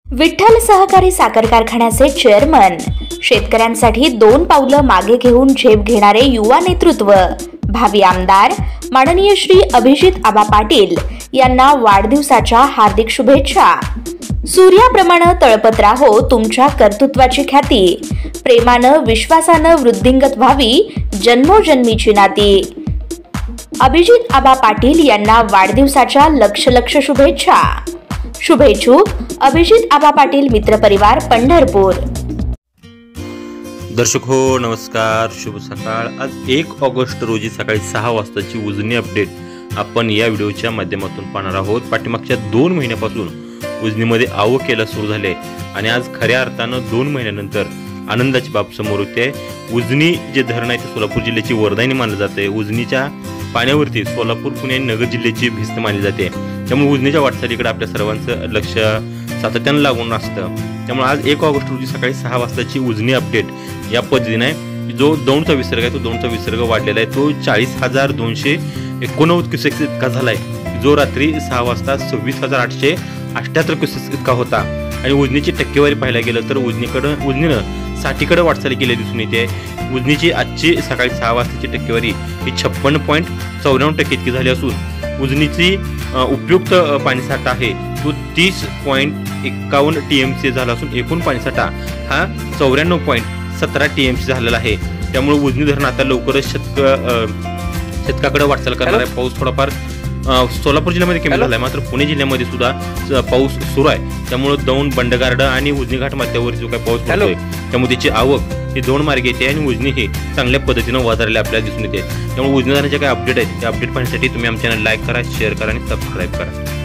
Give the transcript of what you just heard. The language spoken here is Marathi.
विठ्ठल सहकारी साखर कारखान्याचे चेअरमन, शेतकऱ्यांसाठी 2 पावलं मागे घेऊन झेप घेणारे युवा नेतृत्व, भावी आमदार माननीय श्री अभिजित आबा पाटील यांना वाढदिवसाच्या हार्दिक शुभेच्छा। सूर्याप्रमाणे तळपत राहो तुमच्या कर्तृत्वाची ख्याती, प्रेमानं विश्वासानं वृद्धिंगत व्हावी जन्मोजन्मीची नाती। अभिजित आबा पाटील यांना वाढदिवसाच्या लक्ष शुभेच्छा। शुभेच्छुक अभिजित आबा पाटील मित्रपरिवार पंढरपूर। दर्शक हो नमस्कार, शुभ सकाळ। आज 1 ऑगस्ट रोजी सकाळी 6 वाजताची उजनी अपडेट आपण या व्हिडिओच्या माध्यमातून पाहणार आहोत। पाठीमागच्या 2 महिन्यापासून उजनीमध्ये आवकेला सुरू झाले आणि आज खऱ्या अर्थानं 2 महिन्यानंतर आनंदाची बाब समोर येते। उजनी जे धरण आहे ते सोलापूर जिल्ह्याची वरदायनी मानलं जाते। उजनीच्या पाण्यावरती सोलापूर, पुणे आणि नगर जिल्ह्याची भिस्त मानली जाते। त्यामुळे उजनीच्या वाटचालीकडे आपल्या सर्वांचं लक्ष सातत्यानं लागून असतं। त्यामुळे आज 1 ऑगस्ट रोजी सकाळी 6 वाजताची उजनी अपडेट या पद्धतीने आहे। जो दौंडचा विसर्ग आहे तो दौंडचा विसर्ग वाढलेला आहे, तो 40,289 क्युसेक्स इतका झाला आहे, जो रात्री 6 वाजता 26,878 क्युसेक्स इतका होता। आणि उजनीची टक्केवारी पाहायला गेलं तर उजनीनं 60कडे वाटचाल केली दिसून येते। उजनीची आजची सकाळी 6 वाजताची टक्केवारी ही 56.94% इतकी झाली असून उजनीची उपयुक्त पाणीसाठा आहे तो 30.51 TMC झाला असून एकूण पाणीसाठा हा 94.17 TMC झालेला आहे। त्यामुळे उजनी धरण आता लवकरच शतकाकडे वाटचाल करणार आहे। पाऊस थोडाफार सोलापूर जिल्ह्यामध्ये कमी झाला आहे, मात्र पुणे जिल्ह्यामध्ये सुद्धा पाऊस सुरू आहे। त्यामुळे दौंड, बंडगार्ड आणि उजनी घाट माथ्यावर जो काही पाऊस पडतोय त्यामुळे त्याची आवक ही 2 मार्गे येते आणि उजनी हे चांगल्या पद्धतीने वाढलेले आपल्याला दिसून येते। त्यामुळे उजनी धरणाचे काही अपडेट आहेत त्या अपडेट पाहण्यासाठी तुम्ही आमच्या चॅनल लाईक करा, शेअर करा आणि सबस्क्राईब करा।